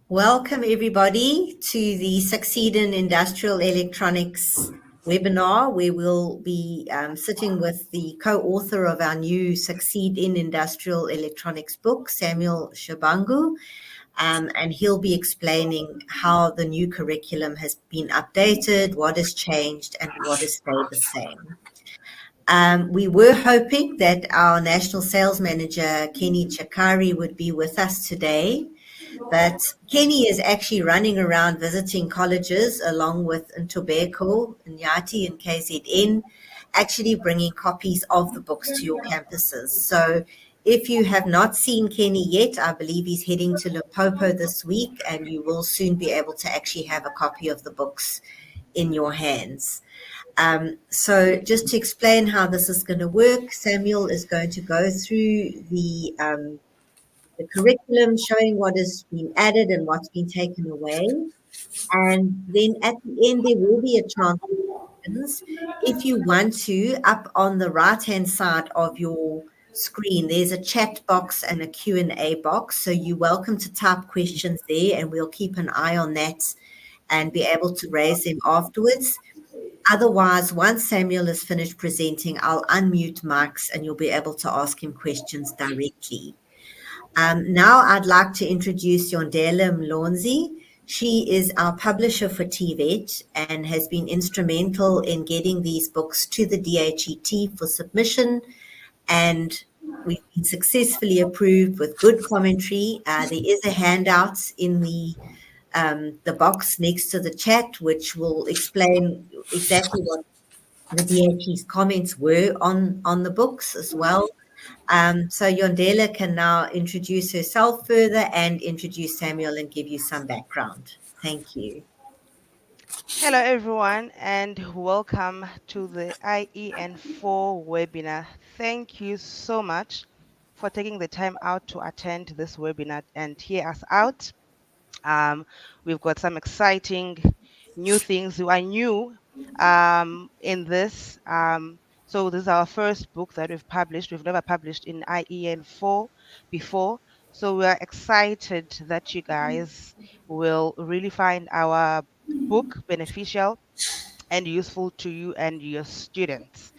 Welcome everybody to the Succeed in Industrial Electronics webinar, where we'll be sitting with the co-author of our new Succeed in Industrial Electronics book, Samuel Shabangu, and he'll be explaining how the new curriculum has been updated, what has changed, and what has stayed the same. We were hoping that our National Sales Manager, Kenny Chakari, would be with us today. But Kenny is actually running around visiting colleges along with Ntobeko, Nyati, and KZN, actually bringing copies of the books to your campuses. So if you have not seen Kenny yet, I believe he's heading to Limpopo this week, and you will soon be able to actually have a copy of the books in your hands. So just to explain how this is going to work, Samuel is going to go through the curriculum, showing what has been added and what's been taken away. And then at the end, there will be a chance for questions. If you want to, up on the right-hand side of your screen, there's a chat box and a Q&A box. So you're welcome to type questions there, and we'll keep an eye on that and be able to raise them afterwards. Otherwise, once Samuel is finished presenting, I'll unmute mics and you'll be able to ask him questions directly. Now I'd like to introduce Yondela Mlonzi. She is our publisher for TVET and has been instrumental in getting these books to the DHET for submission, and we've been successfully approved with good commentary. There is a handout in the box next to the chat, which will explain exactly what the DHE's comments were on the books as well. So Yondela can now introduce herself further and introduce Samuel and give you some background. Thank you. Hello, everyone, and welcome to the IEN4 webinar. Thank you so much for taking the time out to attend this webinar and hear us out. We've got some exciting new things. We are new in this. So this is our first book that we've published. We've never published in IEN4 before. So we are excited that you guys will really find our book beneficial and useful to you and your students.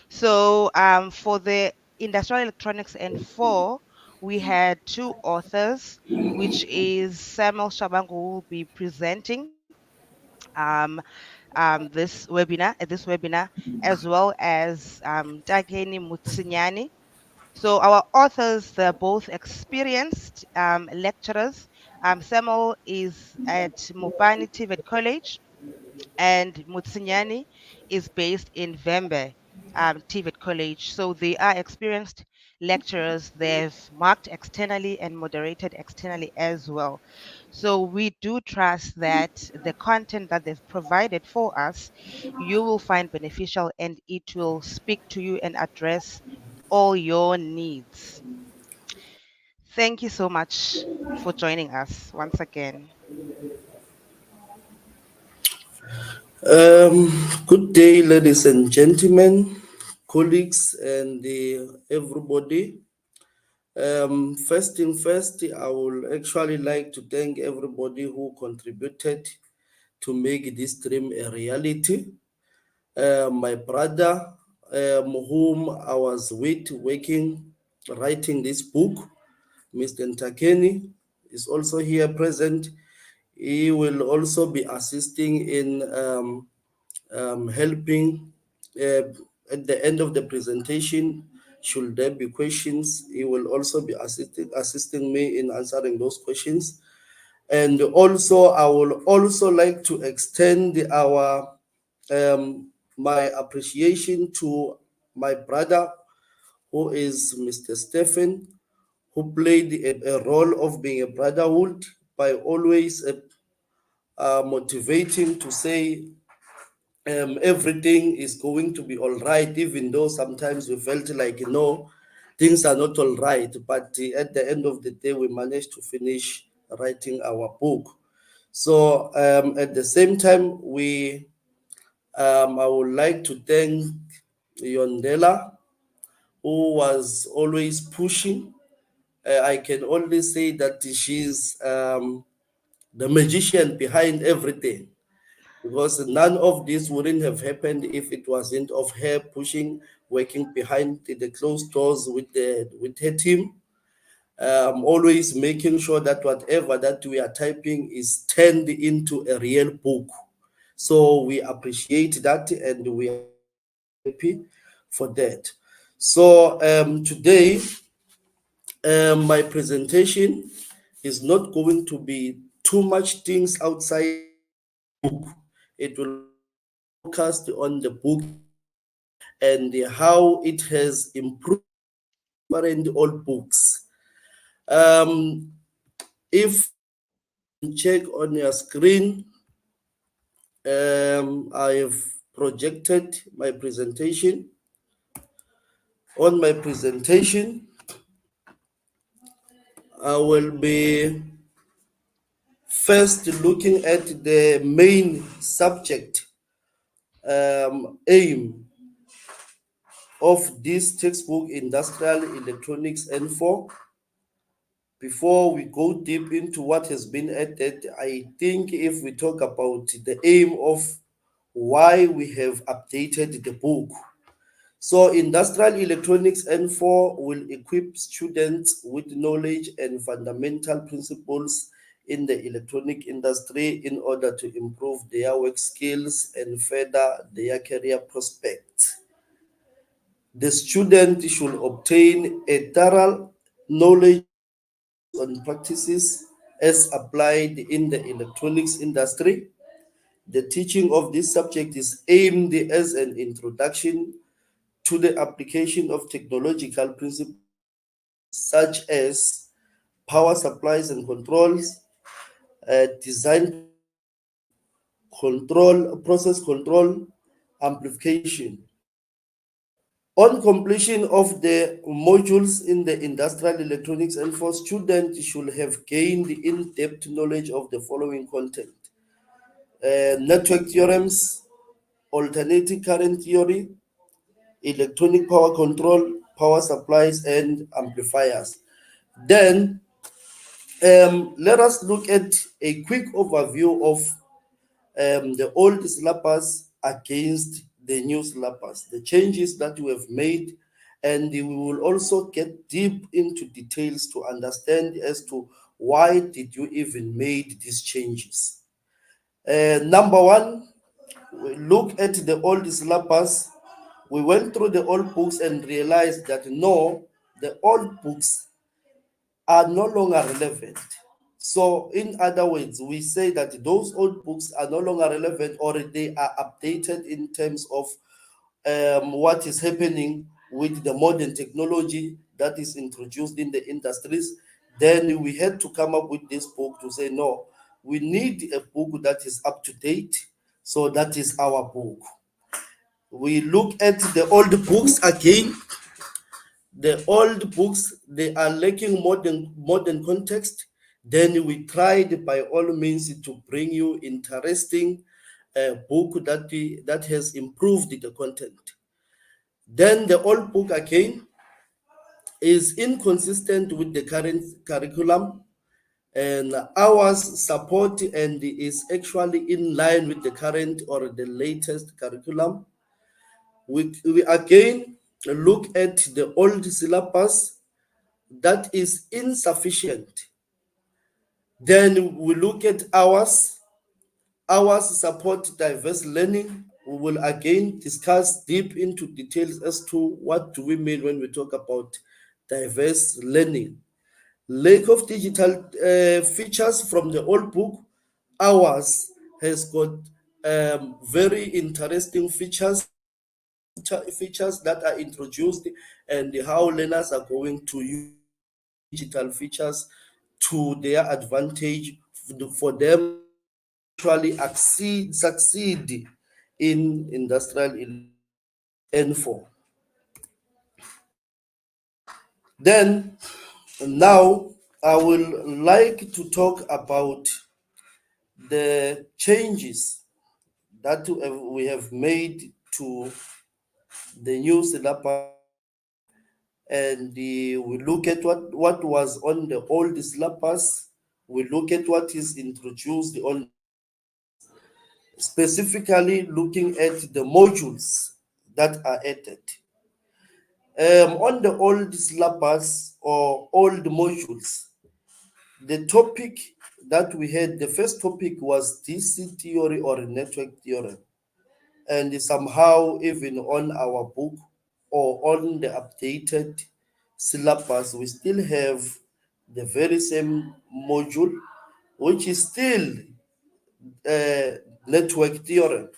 So for the Industrial Electronics N4, we had two authors, which is Samuel Shabangu, who will be presenting this webinar, as well as Dageni Mutsinyani. So our authors, they're both experienced lecturers. Samuel is at Mopani TVET College, and Mutsinyani is based in Vembe, TVET College. So they are experienced lecturers. They've marked externally and moderated externally as well. So we do trust that the content that they've provided for us, you will find beneficial, and it will speak to you and address all your needs. Thank you so much for joining us once again. Good day, ladies and gentlemen, colleagues, and everybody. First thing first, I would actually like to thank everybody who contributed to make this dream a reality. My brother, whom I was with working, writing this book, Mr. Ntakeni, is also here present. He will also be assisting in helping at the end of the presentation. Should there be questions, he will also be assisting me in answering those questions. And also, I will also like to extend our my appreciation to my brother, who is Mr. Stephen, who played a role of being a brotherhood by always motivating to say everything is going to be all right, even though sometimes we felt like, things are not all right. But at the end of the day, we managed to finish writing our book. So at the same time, I would like to thank Yondela, who was always pushing. I can only say that she's the magician behind everything, because none of this wouldn't have happened if it wasn't of her pushing, working behind the closed doors with her team, always making sure that whatever that we are typing is turned into a real book. So we appreciate that and we are very happy for that. So today, my presentation is not going to be too much things outside the book. It will only be focused on the book itself and how it has improved different old books. Um, if you can check on your screen, I have projected my presentation. On my presentation, I will be first looking at the main subject aim of this textbook, Industrial Electronics N4. Before we go deep into what has been added, I think if we talk about the aim of why we have updated the book. So Industrial Electronics N4 will equip students with knowledge and fundamental principles in the electronic industry in order to improve their work skills and further their career prospects. The student should obtain a thorough knowledge of hands-on practices as applied in the electronics industry. The teaching of this subject is aimed as an introduction to the application of technological principles such as power supplies and controls, design principles, control, process control, amplification. On completion of the modules in the industrial electronics and for students should have gained in-depth knowledge of the following content: network theorems, alternating current theory, electronic power control, power supplies, and amplifiers. Then let us look at a quick overview of the old syllabus against the new syllabus, the changes that we have made, and we will also get deep into details to understand as to why did you even made these changes. Number one, we look at the old syllabus. We went through the old books and realized that no, the old books are no longer relevant. So, in other words, we say that those old books are no longer relevant or they are updated in terms of what is happening with the modern technology that is introduced in the industries. Then we had to come up with this book to say, no, we need a book that is up to date. So, that is our book. We look at the old books again. The old books, they are lacking modern context. Then we tried by all means to bring you interesting book that has improved the content. Then the old book again is inconsistent with the current curriculum, and ours support and is actually in line with the current or the latest curriculum. We again look at the old syllabus that is insufficient. Then we look at ours. Ours support diverse learning. We will again discuss deep into details as to what do we mean when we talk about diverse learning. Lack of digital features from the old book. Ours has got very interesting features that are introduced and how learners are going to use those digital features to their advantage for them to actually succeed in industrial electronics N4. Then now I will like to talk about the changes that we have made to the new syllabus, and we look at what was on the old syllabus. we look at what is introduced on the syllabus, specifically looking at the modules that are added. On the old syllabus or old modules, the topic that we had, the first topic was DC theory or network theorem. And somehow, even on our book or on the updated syllabus, we still have the very same module, which is still network theorem.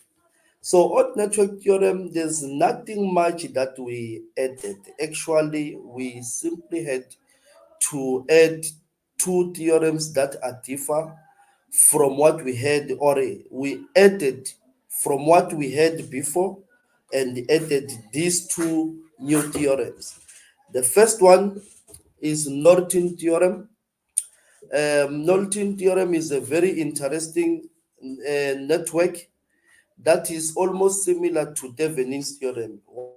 So on network theorem, there's nothing much that we added. Actually, we simply had to add two theorems that are differ from what we had, or we added from what we had before and added these two new theorems. The first one is Norton theorem. Norton theorem is a very interesting network that is almost similar to Thevenin's theorem. Once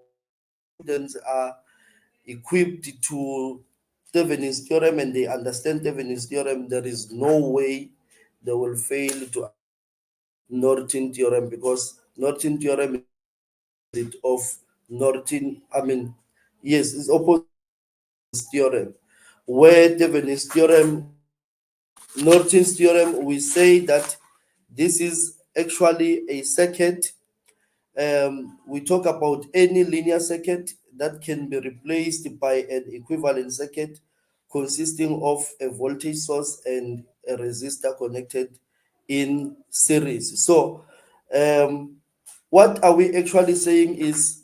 our students are equipped to Thevenin's theorem and they understand Thevenin's theorem, there is no way they will fail to understand Norton theorem, because Norton theorem is opposite of Norton, I mean, yes, it's opposite of Thevenin's theorem. Where Thevenin's theorem, Norton's theorem, we say that this is actually a circuit. We talk about any linear circuit that can be replaced by an equivalent circuit consisting of a voltage source and a resistor connected in series. So, what are we actually saying is,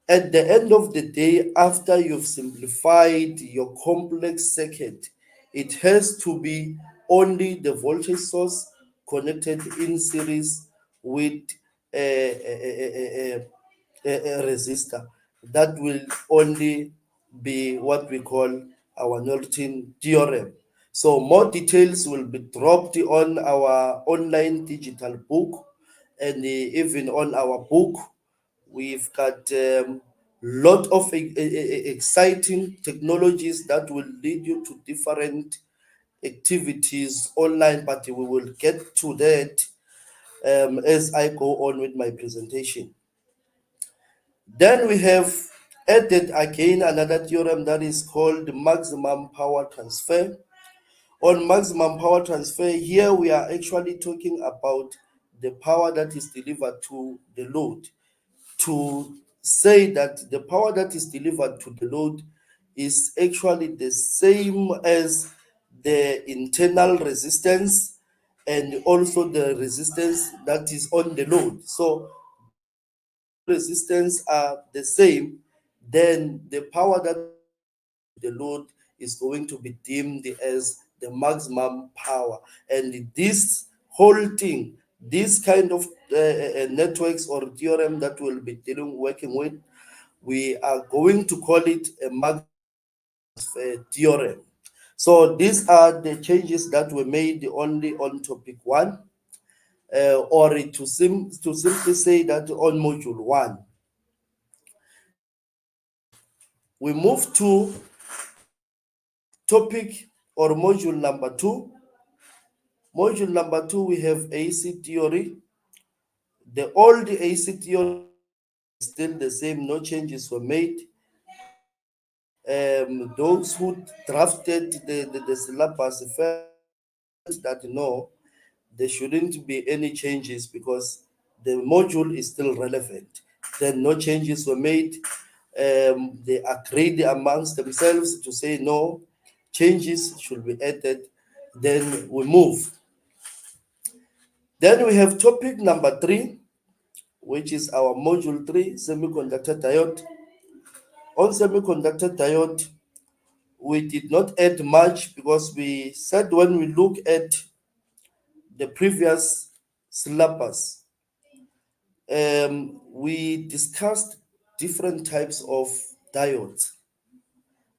at the end of the day, after you've simplified your complex circuit, it has to be only the voltage source connected in series with a resistor. That will only be what we call our Norton theorem. So more details will be dropped on our online digital book, and even on our book we've got lot of exciting technologies that will lead you to different activities online, but we will get to that as I go on with my presentation. Then we have added again another theorem that is called maximum power transfer. On maximum power transfer, here we are actually talking about the power that is delivered to the load. To say that the power that is delivered to the load is actually the same as the internal resistance and also the resistance that is on the load. So these two resistance are the same, then the power that will be delivered to the load is going to be deemed as the maximum power. And this whole thing, this kind of networks or theorem that we'll be working with, we are going to call it a maximum power transfer theorem. So these are the changes that were made only on topic one, or to simply say that on module one. We move to topic or module number two. Module number two, we have AC theory. The old AC theory syllabus is still the same, no changes were made. Those who drafted the syllabus felt that no, there shouldn't be any changes because the module is still relevant. Then no changes were made. They agreed amongst themselves to say no, changes should be added. Then we move. Then we have topic number three, which is our module three, semiconductor diode. On semiconductor diode, we did not add much because we said when we look at the previous syllabus, we discussed different types of diodes.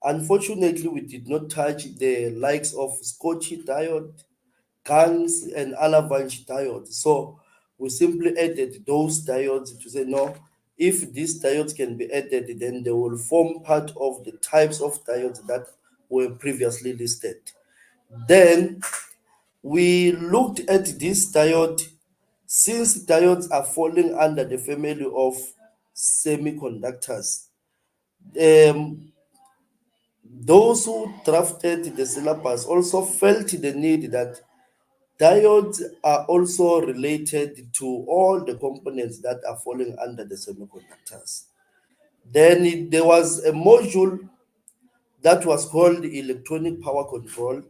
Unfortunately, we did not touch the likes of Scotchy diode, GANs, and Alavanche diodes. So we simply added those diodes to say no, if these diodes can be added, then they will form part of the types of diodes that were previously listed. Then we looked at this diode. Since diodes are falling under the family of semiconductors, um, those who drafted the syllabus also felt the need that diodes are also related to all the components that are falling under the semiconductors. Then there was a module that was called electronic power control.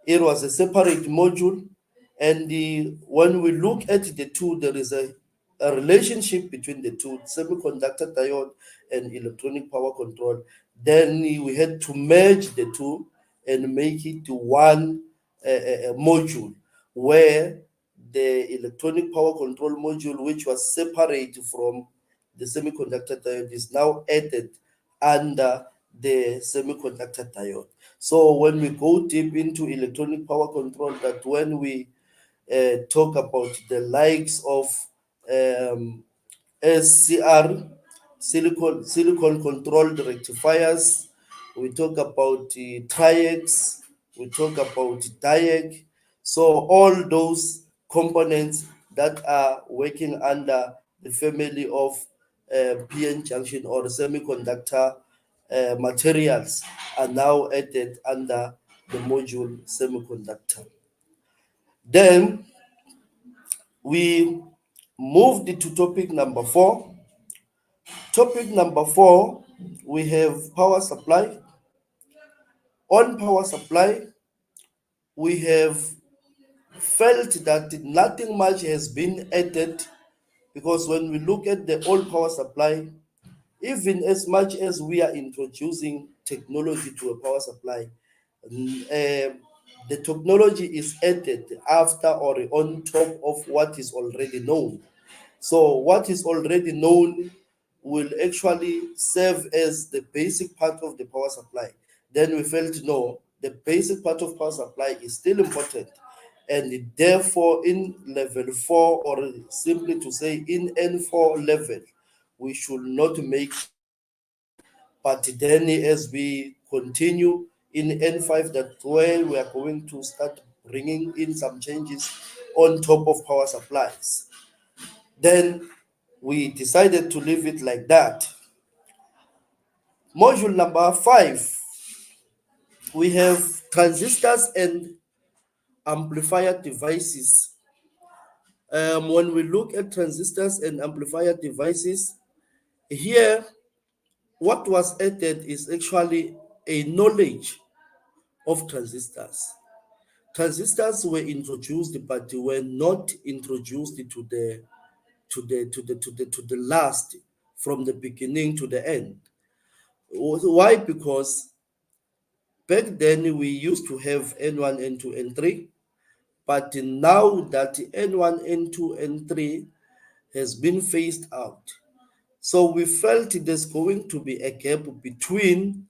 It was a separate module, and when we look at the two, there is a relationship between the two, semiconductor diode and electronic power control. Then we had to merge the two and make it one module, where the electronic power control module, which was separate from the semiconductor diode, is now added under the semiconductor diode. So when we go deep into electronic power control, that when we talk about the likes of um, SCR, silicon controlled rectifiers, we talk about the triacs, we talk about diac. So all those components that are working under the family of PN junction or semiconductor materials are now added under the module semiconductor. Then we moved to topic number 4. Topic number 4, we have power supply. On power supply, we have felt that nothing much has been added, because when we look at the old power supply, even as much as we are introducing technology to a power supply, the technology is added after or on top of what is already known. So what is already known will actually serve as the basic part of the power supply. Then we felt no, the basic part of power supply is still important. And therefore, in level 4, or simply to say in N4 level, we should not make changes. But then as we continue in N5, that's where we are going to start bringing in some changes on top of power supplies. Then we decided to leave it like that. Module number 5, we have transistors and amplifier devices. When we look at transistors and amplifier devices, here what was added is actually a knowledge of transistors. Transistors were introduced, but they were not introduced to the last, from the beginning to the end. Why? Because back then we used to have N1, N2, N3, but now that N1, N2, N3 has been phased out, so we felt there's going to be a gap between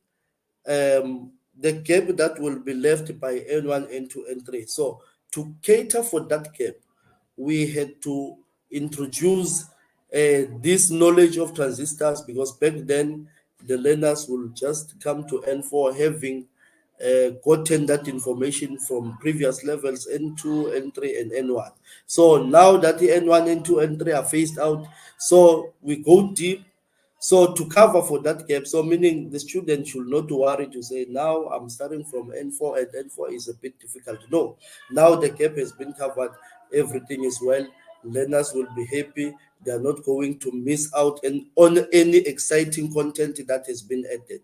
the gap that will be left by N1, N2, N3. So to cater for that gap, we had to introduce this knowledge of transistors, because back then the learners will just come to N4 having gotten that information from previous levels N2, N3, and N1. So now that the N1, N2, N3 are phased out, so we go deep. So to cover for that gap, so meaning the student should not worry to say, now I'm starting from N4 and N4 is a bit difficult. No, now the gap has been covered, everything is well, learners will be happy, they are not going to miss out on any exciting content that has been added.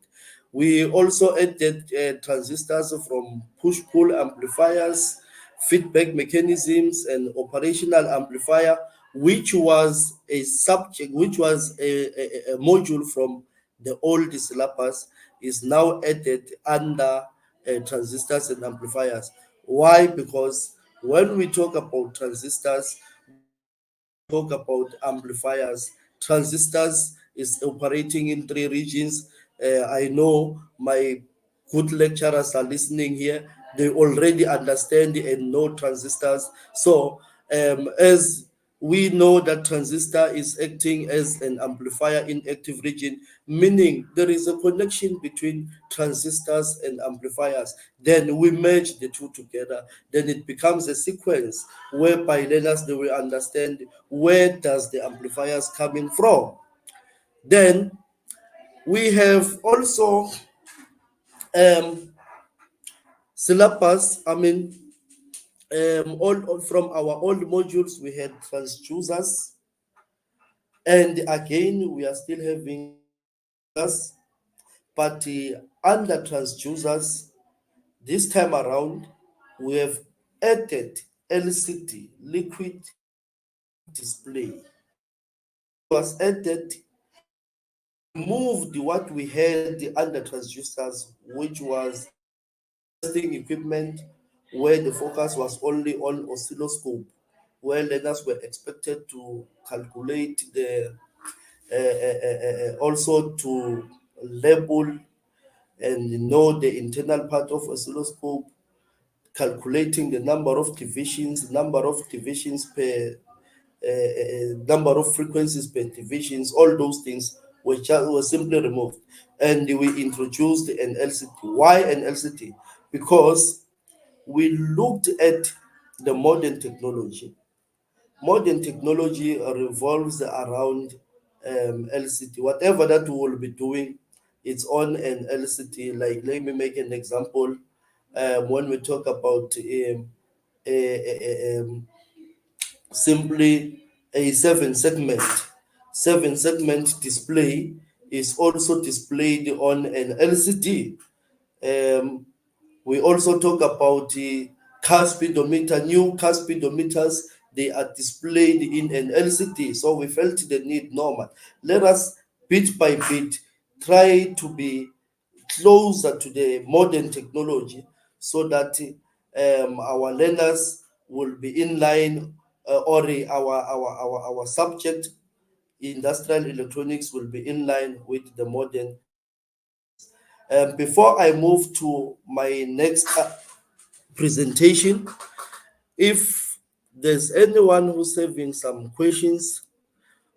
We also added transistors from push-pull amplifiers, feedback mechanisms, and operational amplifier, which was a subject, which was a module from the old syllabus, is now added under transistors and amplifiers. Why? Because when we talk about transistors, when we talk about amplifiers, transistors is operating in 3 regions. I know my good lecturers are listening here. They already understand and know transistors. So as We know that transistor is acting as an amplifier in active region, meaning there is a connection between transistors and amplifiers. Then we merge the two together. Then it becomes a sequence whereby learners they will understand where does the amplifiers coming from. Then we have also um, syllabus. All from our old modules we had transducers, and again we are still having transducers, but under transducers this time around we have added LCD, liquid crystal display. Was added and we removed what we had under transducers, which was testing equipment where the focus was only on oscilloscope, where learners were expected to calculate the also to label and know the internal part of oscilloscope, calculating the number of divisions per number of frequencies per divisions. All those things were simply removed, and we introduced an LCD. Why an LCD? Because we looked at the modern technology. Modern technology revolves around LCD. Whatever that we will be doing, it's on an LCD. Like, let me make an example. When we talk about simply a seven segment display is also displayed on an LCD. Um, we also talk about the car speedometer, new car speedometers, they are displayed in an LCD. So we felt the need normal. Let us bit by bit try to be closer to the modern technology so that our learners will be in line, or our subject industrial electronics will be in line with the modern technologies. Before I move to my next presentation, if there's anyone who's having some questions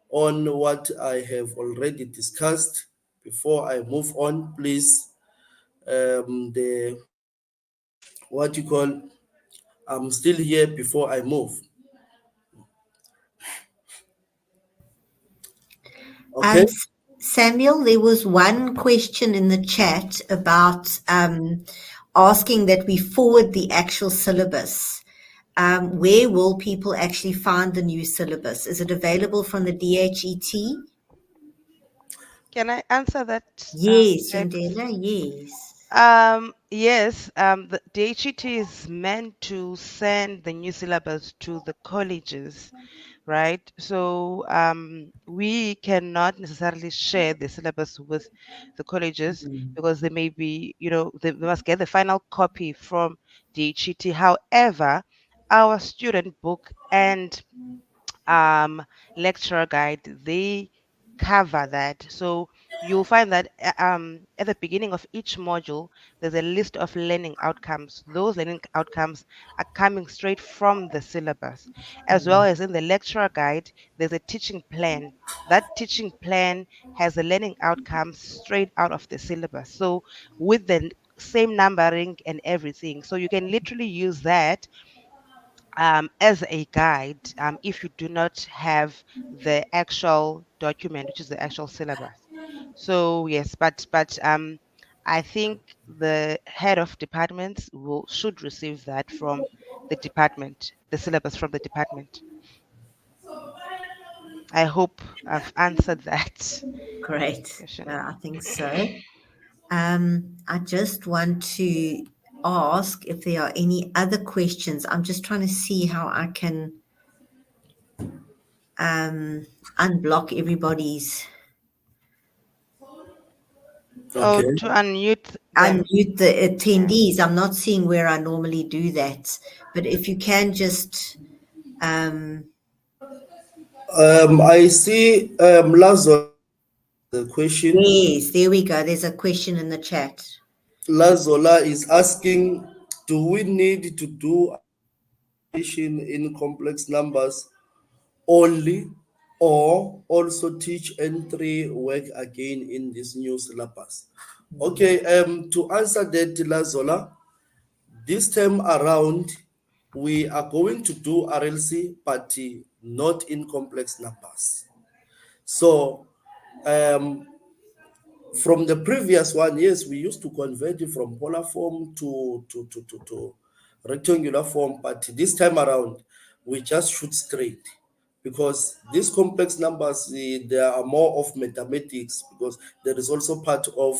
on what I have already discussed before I move on, please, the what you call, I'm still here before I move. Um, Okay. Samuel, there was one question in the chat about asking that we forward the actual syllabus. Where will people actually find the new syllabus? Is it available from the DHET? Can I answer that, Yes, James? Yandela, yes. Yes, the DHET is meant to send the new syllabus to the colleges, right? So we cannot necessarily share the syllabus with the colleges Mm. because they may be, they must get the final copy from DHET. However, our student book and um, lecturer guide, they cover that. So you'll find that at the beginning of each module, there's a list of learning outcomes. Those learning outcomes are coming straight from the syllabus, as well as in the lecturer guide, there's a teaching plan. That teaching plan has the learning outcomes straight out of the syllabus. So with the same numbering and everything. So you can literally use that as a guide if you do not have the actual document, which is the actual syllabus. So yes, but I think the head of departments will should receive that from the department, the syllabus from the department. I hope I've answered that Great. question. Yeah, I think so. I just want to ask if there are any other questions. I'm just trying to see how I can um, unblock everybody's, Oh, Okay. to unmute them. unmute the attendees. I'm not seeing where I normally do that, but if you can just, I see Lazo the question. yes, there we go. There's a question in the chat. Lazola is asking, do we need to do addition in complex numbers, only, or also teach N3 work again in this new syllabus? Okay, to answer that, Lazola, this time around, we are going to do RLC, but not in complex numbers. So, um, from the previous one, yes, we used to convert it from polar form to rectangular form, but this time around, we just shoot straight because these complex numbers, there are more of mathematics because there is also part of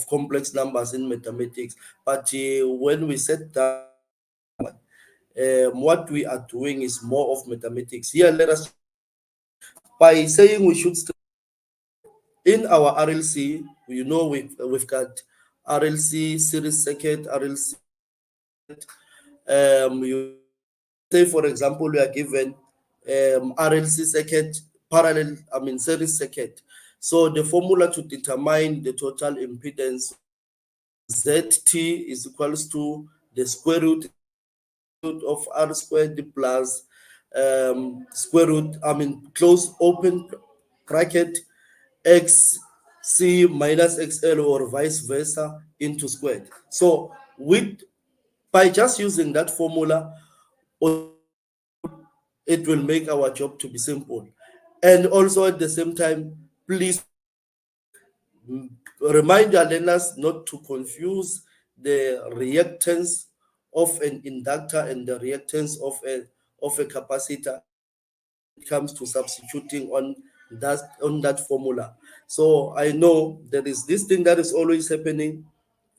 complex numbers in mathematics. But when we set down what we are doing is more of mathematics. Here, let us by saying we should in our RLC, we've got RLC series circuit, RLC. Say for example, we are given RLC circuit parallel, series circuit. So the formula to determine the total impedance ZT is equals to the square root of R squared plus square root, close open bracket x c minus xl or vice versa into squared. So with by just using that formula, it will make our job to be simple. And also at the same time, please remind your learners not to confuse the reactance of an inductor and the reactance of a capacitor when it comes to substituting on that formula. So I know there is this thing that is always happening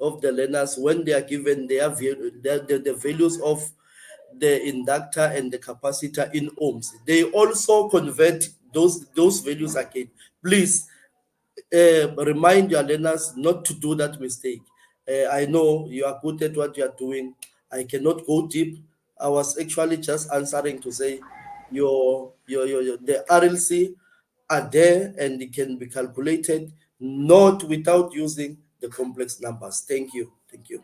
of the learners when they are given the values of the inductor and the capacitor in ohms. They also convert those values again. Please remind your learners not to do that mistake. I know you are good at what you are doing. I cannot go deep. I was actually just answering to say the RLC are there and it can be calculated, not without using the complex numbers. Thank you. Thank you.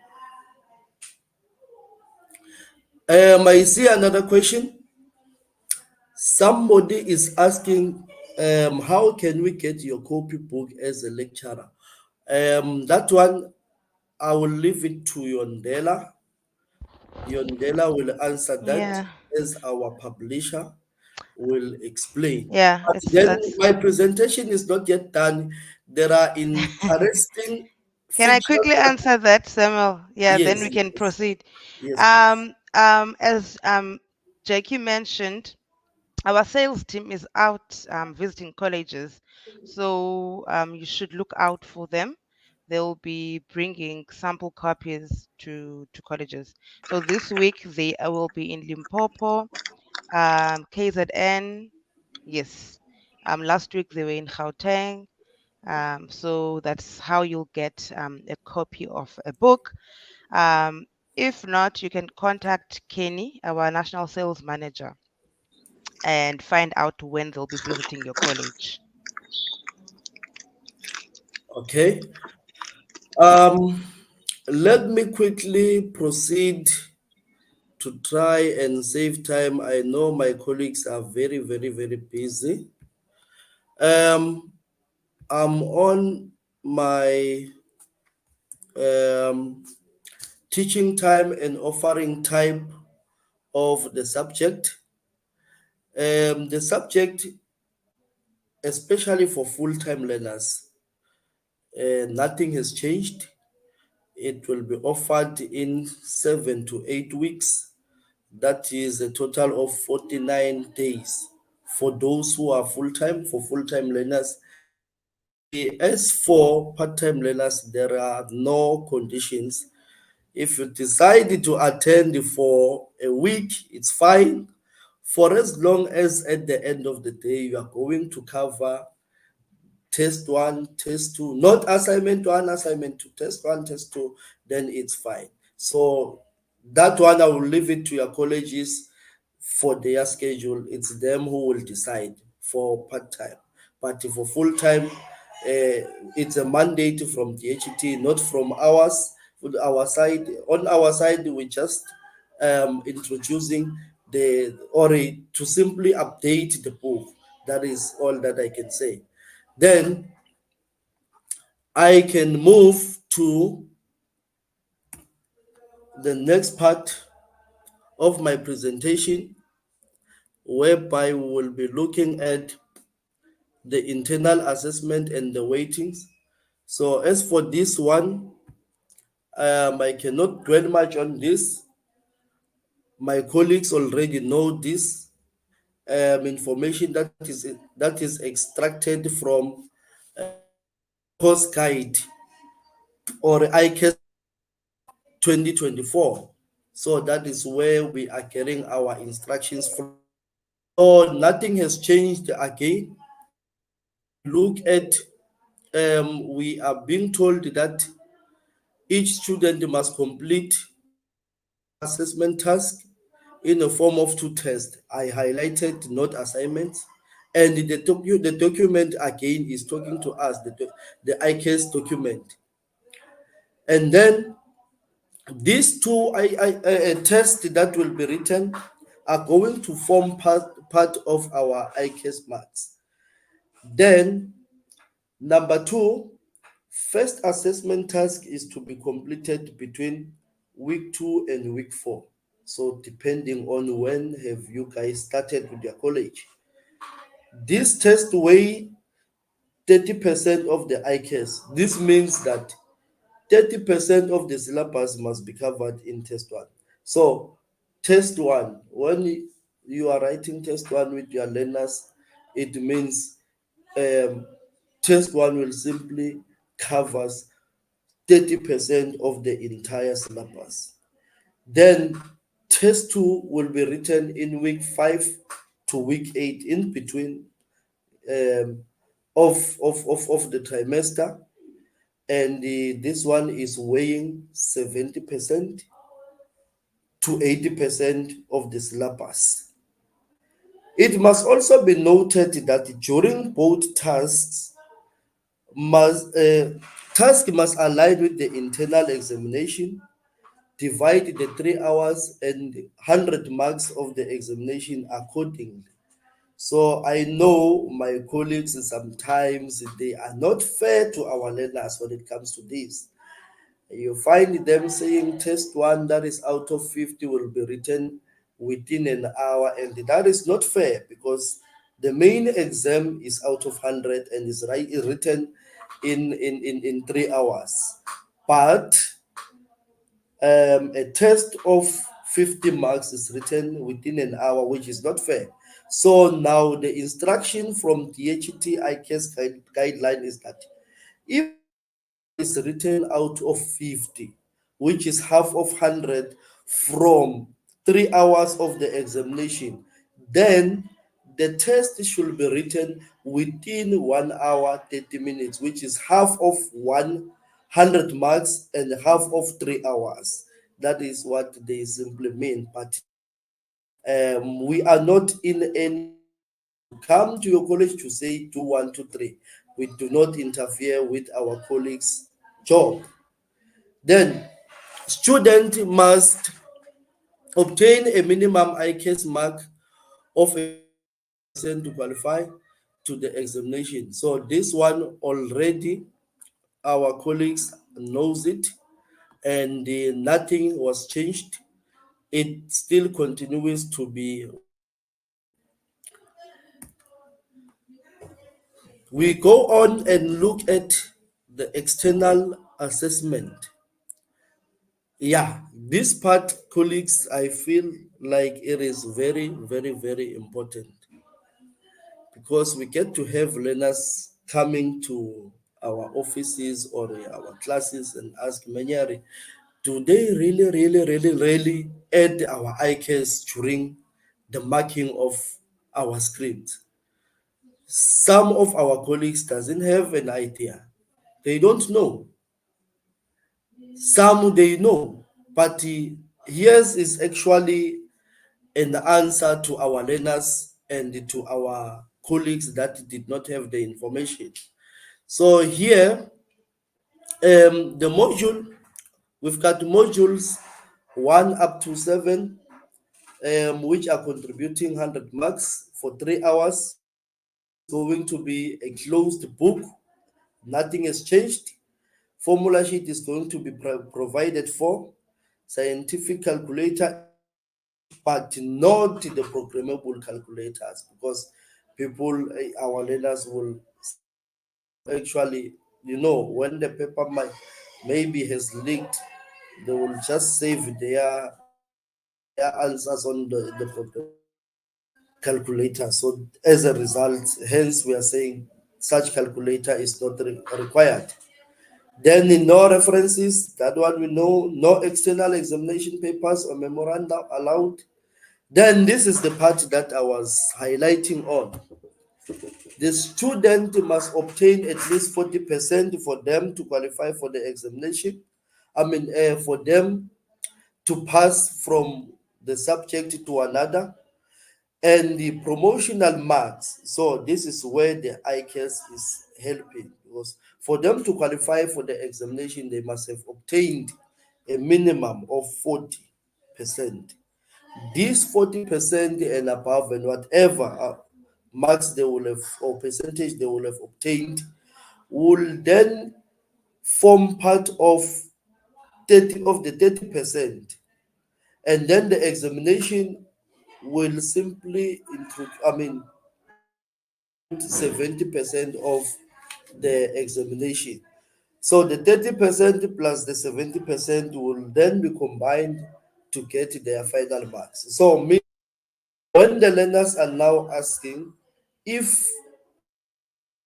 I see another question. Somebody is asking, how can we get your copybook as a lecturer? That one, I will leave it to Yondela. Yondela will answer that Yeah, as our publisher will explain. yeah, But it's then that's. my presentation is not yet done. There are interesting Can I features. quickly answer that, Samuel? Yeah, then Yes, we can yes, proceed. yes, please. As Jackie mentioned, our sales team is out visiting colleges, so you should look out for them. They'll be bringing sample copies to colleges. So this week they will be in Limpopo, KZN. Yes. Last week they were in Gauteng. So that's how you'll get a copy of a book. Um, if not, you can contact Kenny, our national sales manager, and find out when they'll be visiting your college. Okay. Um, Let me quickly proceed to try and save time. I know my colleagues are very, very, very busy. Um, I'm on my um, teaching time and offering type of the subject. The subject, especially for full-time learners, nothing has changed. It will be offered in 7 to 8 weeks. That is a total of 49 days for those who are full-time, for full-time learners. And as for part-time learners, there are no conditions. If you decide to attend for a week, it's fine. For as long as at the end of the day you are going to cover test one, test two, not assignment one, assignment two, test one, test two, then it's fine. So that one I will leave it to your colleges for their schedule. It's them who will decide for part-time. But for full-time, it's a mandate from DHT, not from ours. On our side, we just introducing the or to simply update the book. That is all that I can say. Then I can move to the next part of my presentation, whereby we will be looking at the internal assessment and the weightings. So as for this one, I cannot dwell much on this. My colleagues already know this information that is extracted from course guide or ICAS 2024. So that is where we are getting our instructions from. So nothing has changed again. If we look at, we are being told that each student must complete our assessment task in the form of two tests. I highlighted not assignments. And the document again is talking to us, the ICAS document. And then these two tests that will be written are going to form part of our ICAS marks. Then, number two, first assessment task is to be completed between week 2 and week 4. So depending on when have you guys started with your college. This test weigh 30% of the ICAS. This means that 30% of the syllabus must be covered in test one. So, test one, when you are writing test one with your learners, it means um, test one will simply covers 30% of the entire syllabus. Then, test two will be written in week 5 to week 8, in between um, of the trimester, and this one is weighing 70% to 80% of the syllabus. It must also be noted that during both task must align with the internal examination, divide the 3 hours and 100 marks of the examination accordingly. So I know my colleagues sometimes they are not fair to our learners when it comes to this. You find them saying test one that is out of 50 will be written within an hour, and that is not fair because the main exam is out of 100 and is written in 3 hours. But a test of 50 marks is written within an hour, which is not fair. So now the instruction from DHT ICAS guideline is that if is written out of 50, which is half of 100 from 3 hours of the examination, then the test should be written within 1 hour 30 minutes, which is half of 100 marks and half of 3 hours. That is what they simply mean. But we are not in any to come to your college to say do 1, 2, 3. We do not interfere with our colleagues' job. Then, student must obtain a minimum ICAS mark of 80% to qualify to the examination. So this one already our colleagues knows it, and nothing was changed. It still continues to be. We go on and look at the external assessment. Yeah, this part, colleagues, I feel like it is very, very, very important because we get to have learners coming to our offices or our classes and ask Manyari, do they really, really, really, really add our ICAS during the marking of our script? Some of our colleagues doesn't have an idea. They don't know. Some they know, but here's is actually an answer to our learners and to our colleagues that did not have the information. So here, the module, we've got modules 1 up to 7, which are contributing 100 marks for 3 hours. This is going to be a closed book. Nothing has changed. Formula sheet is going to be provided for. Scientific calculator is provided, but not the programmable calculators, because people, our learners will actually, when the paper might maybe has leaked, they will just save their answers on the programmable calculator. So as a result, hence we are saying such calculator is not required. Then in no references, that one we know, no external examination papers or memoranda allowed. Then this is the part that I was highlighting on. The student must obtain at least 40% for them to qualify for the examination. For them to pass from the subject to another. And the promotional marks. So this is where the ICAS is helping, because for them to qualify for the examination, they must have obtained a minimum of 40%. This 40% and above, and whatever marks they will have or percentage they will have obtained, will then form part of 30%. And then the examination will simply contribute 70% of the examination. So the 30% plus the 70% will then be combined to get their final marks. So when the learners are now asking if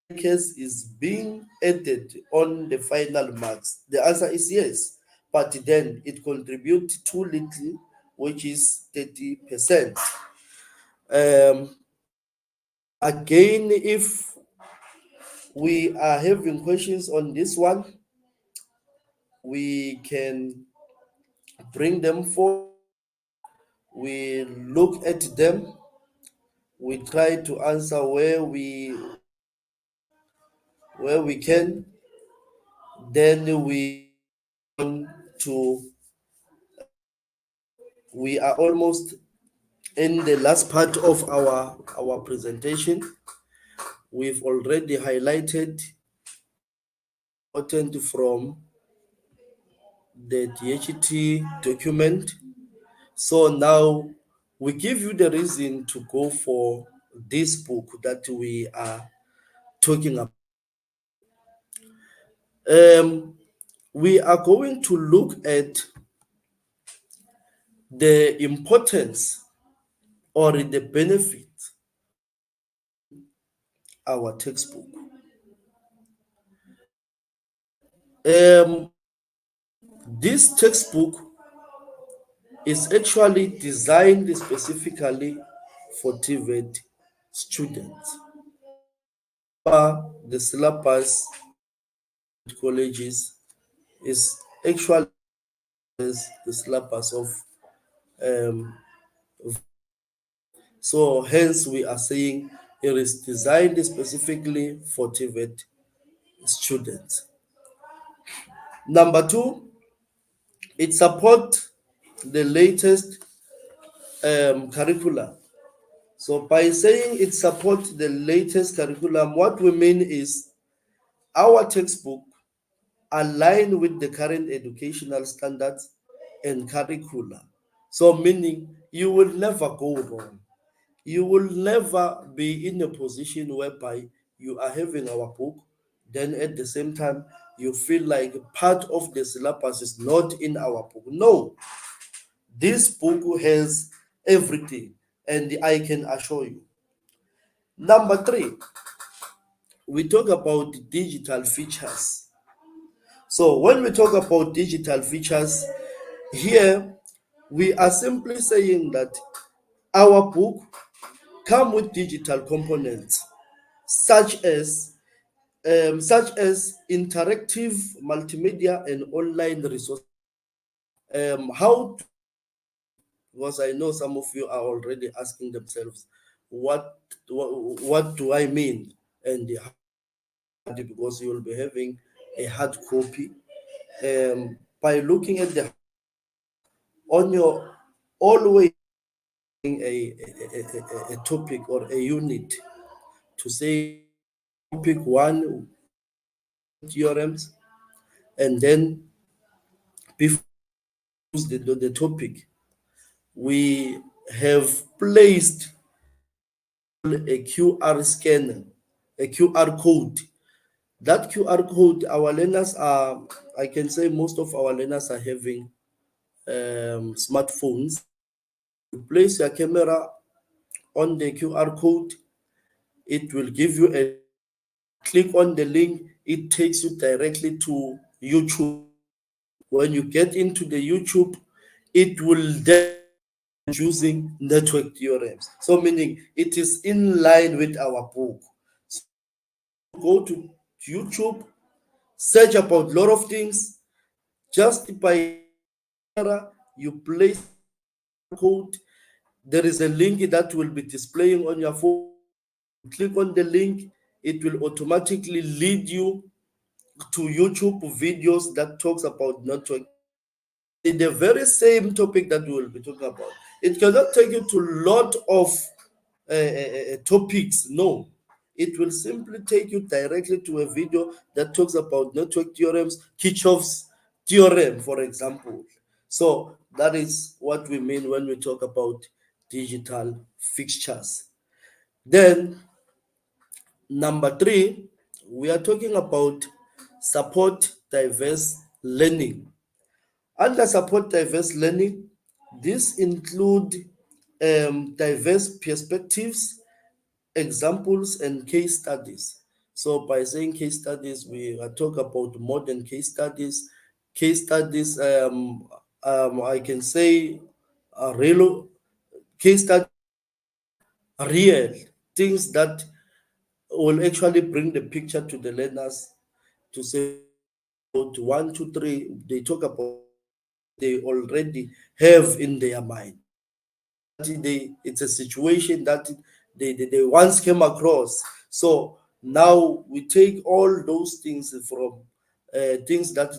this ICAS is being added on the final marks, the answer is yes. But then it contributes too little, which is 30%. Um, Again, if we are having questions on this one, we can bring them forward. We look at them. We try to answer where we can. Then we move on to. We are almost in the last part of our presentation. We've already highlighted what is important from the DHT document. So now we give you the reason to go for this book that we are talking about. We are going to look at the importance or the benefit of having our textbook. Um, this textbook is actually designed specifically for TVET students. Remember, the syllabus TVET colleges is actually as the syllabus of um, so hence we are saying it is designed specifically for TVET students. Number two, it supports the latest curriculum. So by saying it supports the latest curriculum, what we mean is our textbook align with the current educational standards and curricula. So meaning you will never go wrong. You will never be in a position whereby you are having our book, then at the same time you feel like part of the syllabus is not in our book. No, this book has everything, and I can assure you. Number three, we talk about digital features. So when we talk about digital features, here we are simply saying that our book come with digital components such as interactive multimedia and online resources. How to Because I know some of you are already asking themselves, what do I mean? And because you will be having a hard copy. By looking at the on your always a topic or a unit to say topic one, network theorems, and then before we introduce the topic, we have placed what we call a QR scanner, a QR code. That QR code, our learners are, I can say most of our learners are having smartphones. You place your camera on the QR code, it will give you a link. Click on the link, it takes you directly to YouTube. When you get into the YouTube, it will then using network theorems. So meaning it is in line with our book. So go to YouTube, search about a lot of things. Just by using the camera, you place code. There is a link that will be displaying on your phone. You click on the link, it will automatically lead you to YouTube videos that talks about network the very same topic that we will be talking about. It cannot take you to a lot of topics. No, it will simply take you directly to a video that talks about network theorems, Kirchhoff's theorem, for example. So that is what we mean when we talk about digital fixtures. Then, number three, we are talking about support diverse learning. Under support diverse learning, this include diverse perspectives, examples, and case studies. So by saying case studies, we are talk about modern case studies. Case studies, I can say, real case studies are real things that will actually bring the picture to the learners to say about one, two, three. They talk about what they already have in their mind. It's a situation that they once came across. So now we take all those things from things that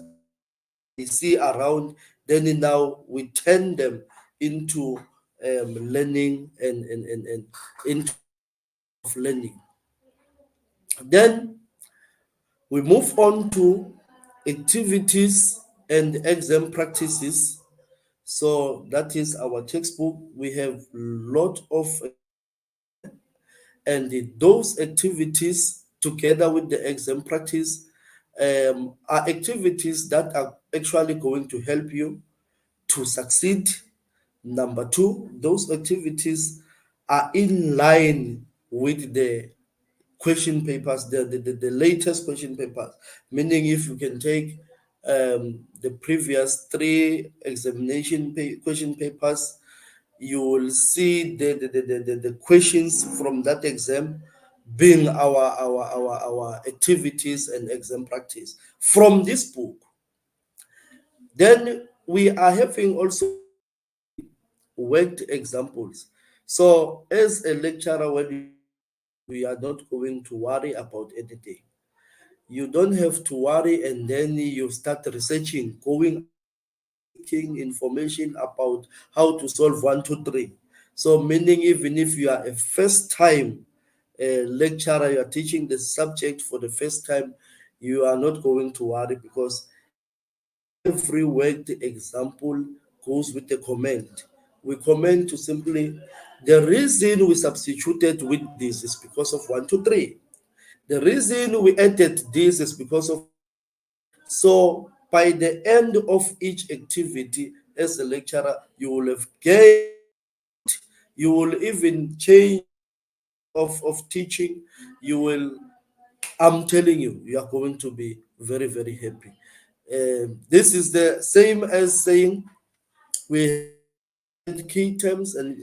they see around, then now we turn them into learning and into of learning. Then we move on to activities and exam practices. So that is our textbook. We have a lot of and those activities together with the exam practice are activities that are actually going to help you to succeed. Number two, those activities are in line with the question papers, the latest question papers, meaning if you can take the previous three question papers, you will see the questions from that exam being our activities and exam practice from this book. Then we are having also worked examples. So as a lecturer, when you we are not going to worry about anything. You don't have to worry, and then you start researching, going seeking information about how to solve one, two, three. So, meaning even if you are a first time lecturer, you are teaching the subject for the first time, you are not going to worry because every worked example goes with a comment. We comment to simply the reason we substituted with this is because of one, two, three. The reason we added this is because of so by the end of each activity as a lecturer, you will have gained a lot. You will even change of teaching. You will, I'm telling you, you are going to be very, very happy. This is the same as saying we have key terms and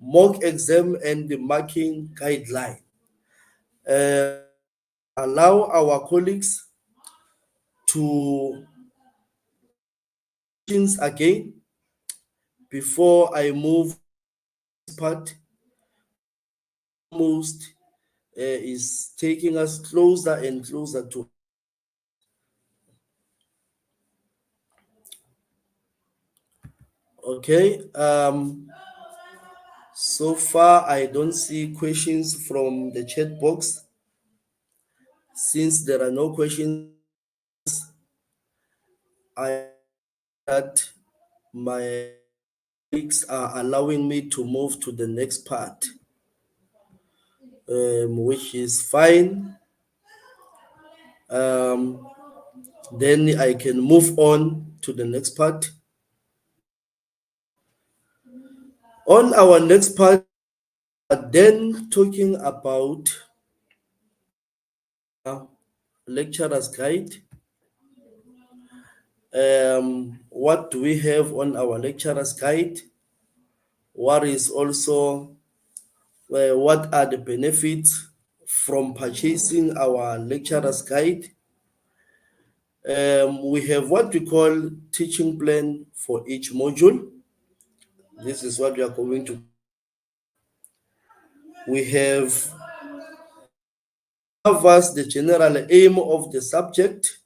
mock exam and the marking guideline. I will allow our colleagues to questions again before I move this part, which almost is taking us closer and closer to. Okay. So far I don't see questions from the chat box. Since there are no questions from the chat box, I assume that my colleagues are allowing me to move to the next part, which is fine. Um, then I can move on to the next part. On our next part, we are then talking about our lecturer's guide. What do we have on our lecturer's guide? What is also what are the benefits from purchasing our lecturer's guide? We have what we call teaching plan for each module. This is what we are going to cover. We have it covers the general aim of the subject.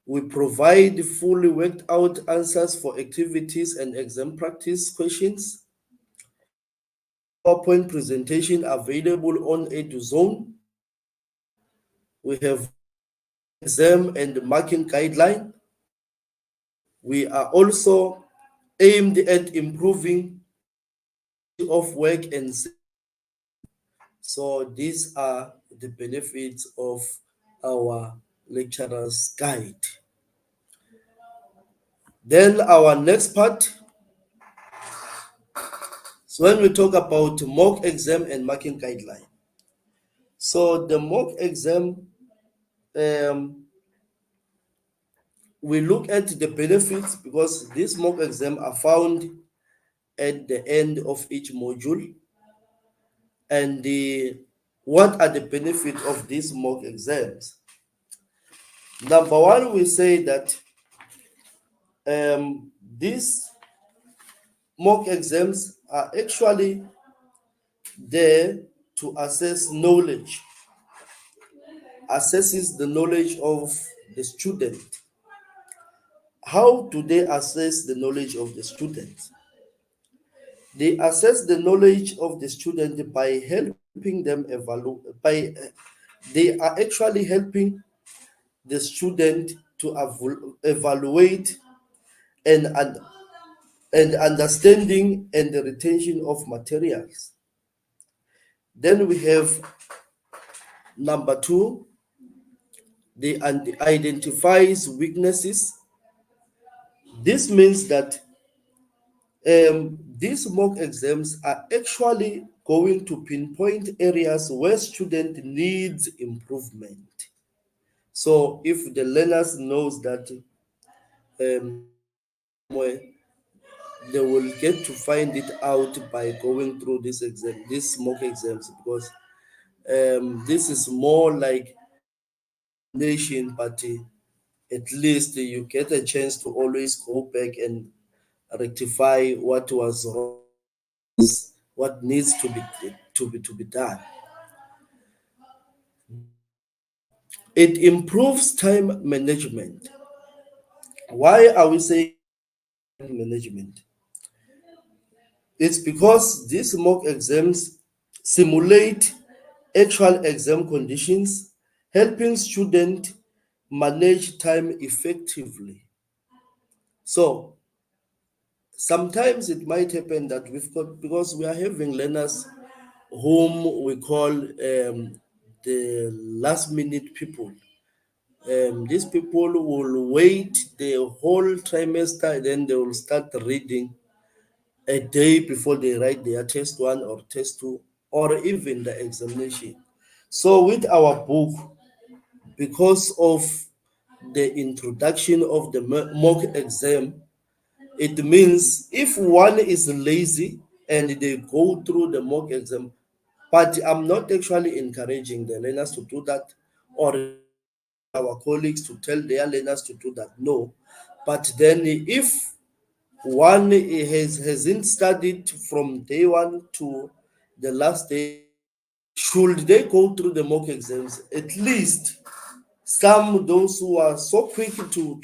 We provide fully worked out answers for activities and exam practice questions. We have PowerPoint presentation available on EduZone. We have mock exam and marking guideline. We are also aimed at improving the quality of work and safety. So these are the benefits of our lecturer's guide. Then our next part. So when we talk about mock exam and marking guideline, so the mock exam, um, we look at the benefits because these mock exam are found at the end of each module, and what are the benefits of these mock exams? Number one, we say that these mock exams are actually there to assesses the knowledge of the student. How do they assess the knowledge of the student? They assess the knowledge of the student by helping them they are actually helping the student to evaluate and, and and understanding and the retention of materials. Then we have number two, they identifies weaknesses. This means that these mock exams are actually going to pinpoint areas where student needs improvement. So if the learners knows that they are weak somewhere, they will get to find it out by going through these mock exams, because this is more like an examination, but at least you get a chance to always go back and rectify what was wrong or what needs to be done. Then it improves time management. Why are we saying it improves time management? It's because these mock exams simulate actual exam conditions, helping students manage time effectively. So sometimes it might happen that because we are having learners whom we call the last minute people. These people will wait the whole trimester, then they will start reading a day before they write their test one or test two, or even the examination. So with our book, because of the introduction of the mock exam, it means if one is lazy and they go through the mock exam, but I'm not actually encouraging the learners to do that or encouraging our colleagues to tell their learners to do that. No. But then if one hasn't studied from day one to the last day, should they go through the mock exams? At least those who are so quick to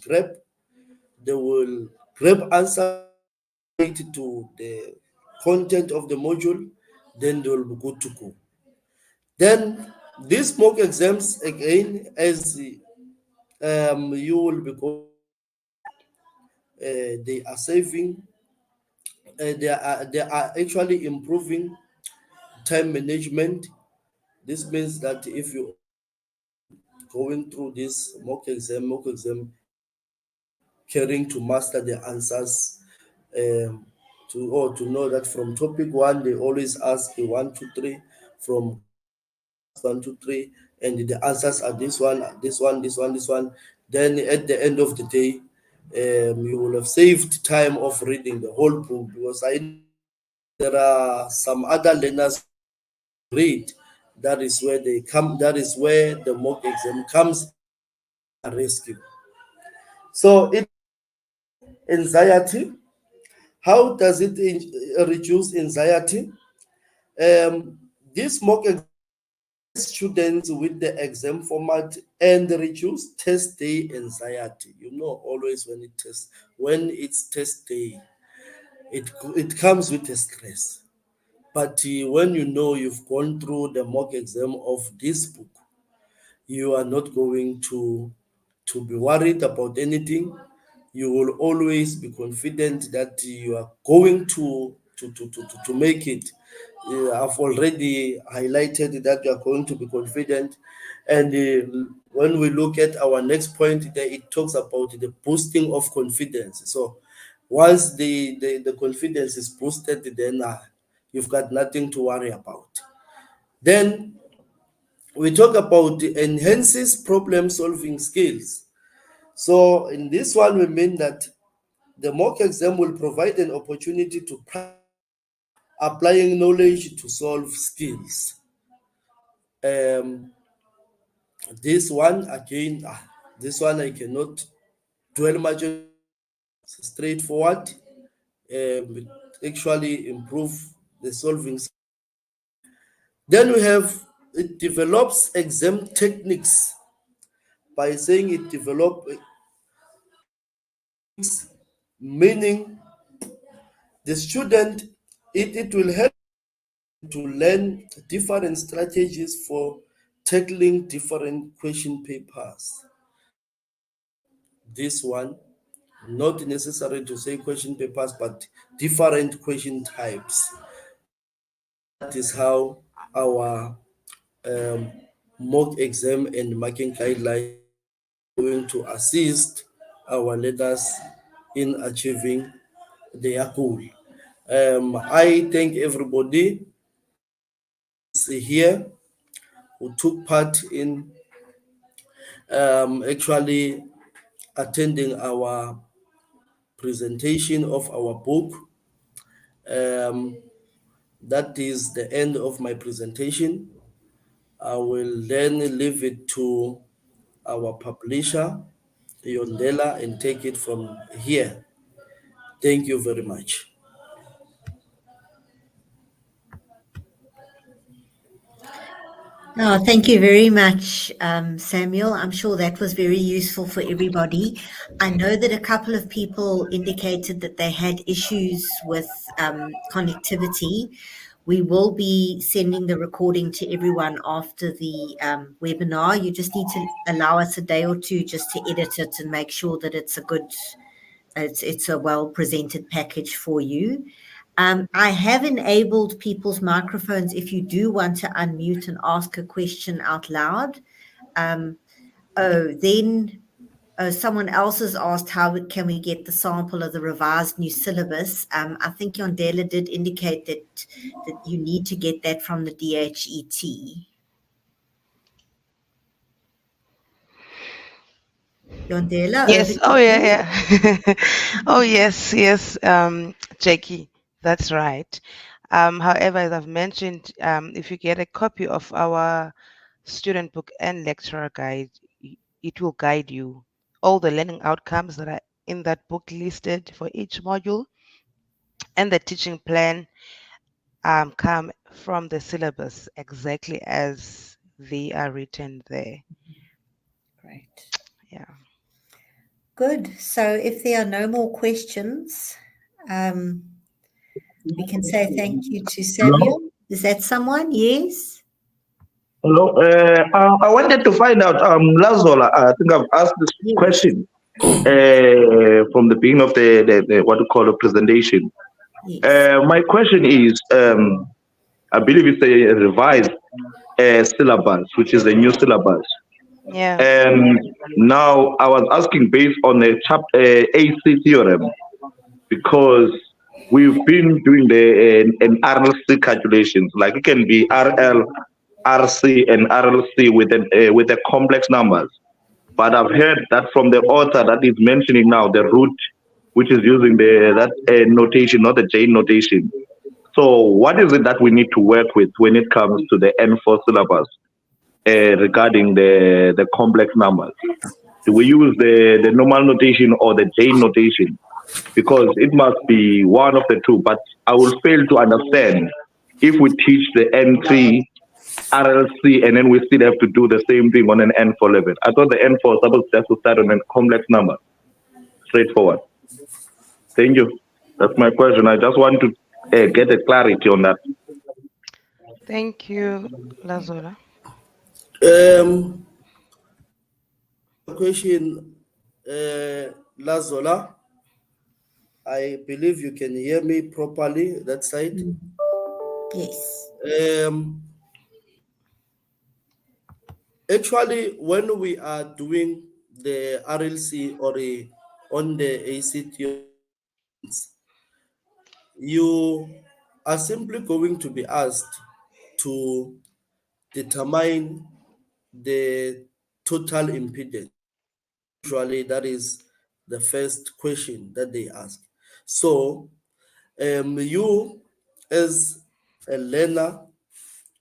grab, they will grab answers related to the content of the module, then they will be good to go. Then these mock exams again, as you will be going through, they are saving, they are actually improving time management. This means that if you already going through this mock exam is actually caring to master the answers, to know that from topic one they always ask a 1, 2, 3, from question two they ask 1, 2, 3, and the answers are this one, this one, this one, this one. Then at the end of the day, you will have saved time of reading the whole book, because I know there are some other learners who don't like to read. That is where they come. That is where the mock exam comes to their rescue. So it reduces anxiety. How does it reduce anxiety? This mock exam prepares students with the exam format and reduce test day anxiety. You know, always when it's test day, it comes with a stress. But when you know you've gone through the mock exam of this book, you are not going to be worried about anything. You will always be confident that you are going to make it. I've already highlighted that you are going to be confident. And when we look at our next point, there it talks about the boosting of confidence. So once the confidence is boosted, then you've got nothing to worry about. Then we talk about the enhances problem solving skills. So in this one, we mean that the mock exam will provide an opportunity to practice applying knowledge to solve skills. Um, this one again, this one I cannot dwell much on it. It's straightforward. It actually improve the solving skills. Then we have it develops exam techniques by saying it develop exam techniques, meaning the student, it will help the student to learn different strategies for tackling different question papers. This one, not necessary to say question papers, but different question types. That is how our um, mock exam and marking guidelines are going to assist our learners in achieving their goal. I thank everybody who is here, who took part in actually attending our presentation of our book. Um, that is the end of my presentation. I will then leave it to our publisher, Yondela, and take it from here. Thank you very much. Oh, thank you very much, Samuel. I'm sure that was very useful for everybody. I know that a couple of people indicated that they had issues with connectivity. We will be sending the recording to everyone after the webinar. You just need to allow us a day or two just to edit it and make sure that it's a well presented package for you. I have enabled people's microphones if you do want to unmute and ask a question out loud. Um, then someone else has asked can we get the sample of the revised new syllabus. I think Yondela did indicate that you need to get that from the DHET. Yondela, over Yes. to Oh, yeah, you. yeah. Oh, yes, yes, Jackie. That's right. However, as I've mentioned, if you get a copy of our student book and lecturer guide, it will guide you. All the learning outcomes that are in that book listed for each module and the teaching plan come from the syllabus exactly as they are written there. Great. Yeah. Good. So if there are no more questions, we can say thank you to Hello? Samuel. Is that someone? Yes. Hello. I wanted to find out, Lazola, I think I've asked this Yes. question from the beginning of the what you call a presentation. Yes. My question is, I believe it's a revised syllabus, which is a new syllabus. Yeah. And now I was asking based on the chapter AC theorem, because we've been doing an RLC calculations. Like it can be RL, RC, and RLC with the complex numbers. But I've heard that from the author that is mentioning now the root, which is using the that notation, not the J notation. So what is it that we need to work with when it comes to the N4 syllabus regarding the complex numbers? Do we use the normal notation or the J notation? Because it must be one of the two. But I will fail to understand if we teach the N3 RLC and then we still have to do the same thing on an N4 level. I thought the N4 is supposed just to start on a complex number, straightforward. Thank you. That's my question. I just want to get a clarity on that. Thank you, Lazola. Um, question, Lazola. I believe you can hear me properly that side. Yes. Um, Actually, when we are doing the RLC or on the ACT, you are simply going to be asked to determine the total impedance. Usually, that is the first question that they ask. So, you as a learner,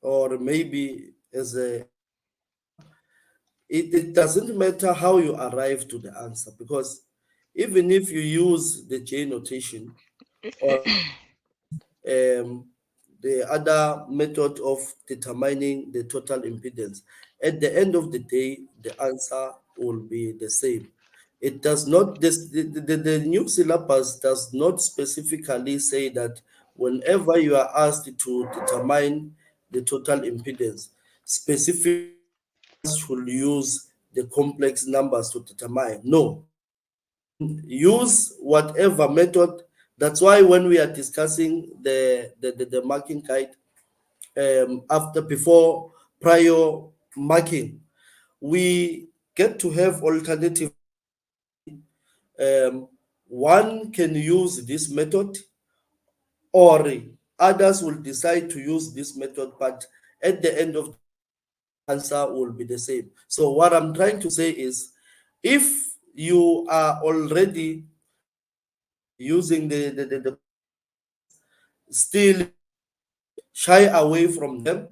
or maybe as a learner, it doesn't matter how you arrive to the answer, because even if you use the J notation or um, the other method of determining the total impedance, at the end of the day, the answer will be the same. It does not, the new syllabus does not specifically say that whenever you are asked to determine the total impedance, specifically should use the complex numbers to determine. No, you can use whatever method. That's why when we are discussing the marking guide, after before prior marking, we get to have alternative. Um, One can use this method, or others will decide to use this method, but at the end of answer will be the same. So what I'm trying to say is, if you are already using the still shy away from them,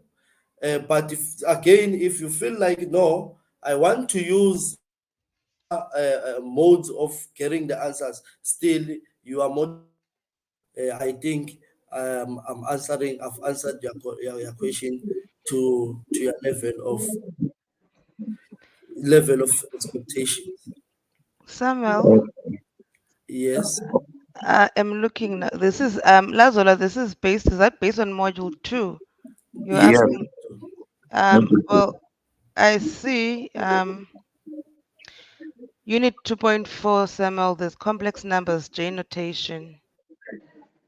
but if you feel like, no, I want to use modes of getting the answers, still you are more. I think I've answered your question to your level of expectation. Samuel, Okay. Yes. I am looking now. This is Lazola, this is based, is that based on module 2? You're Yes. Yes. asking, Module 2. well, I see unit 2.4, Samuel, there's complex numbers, J notation.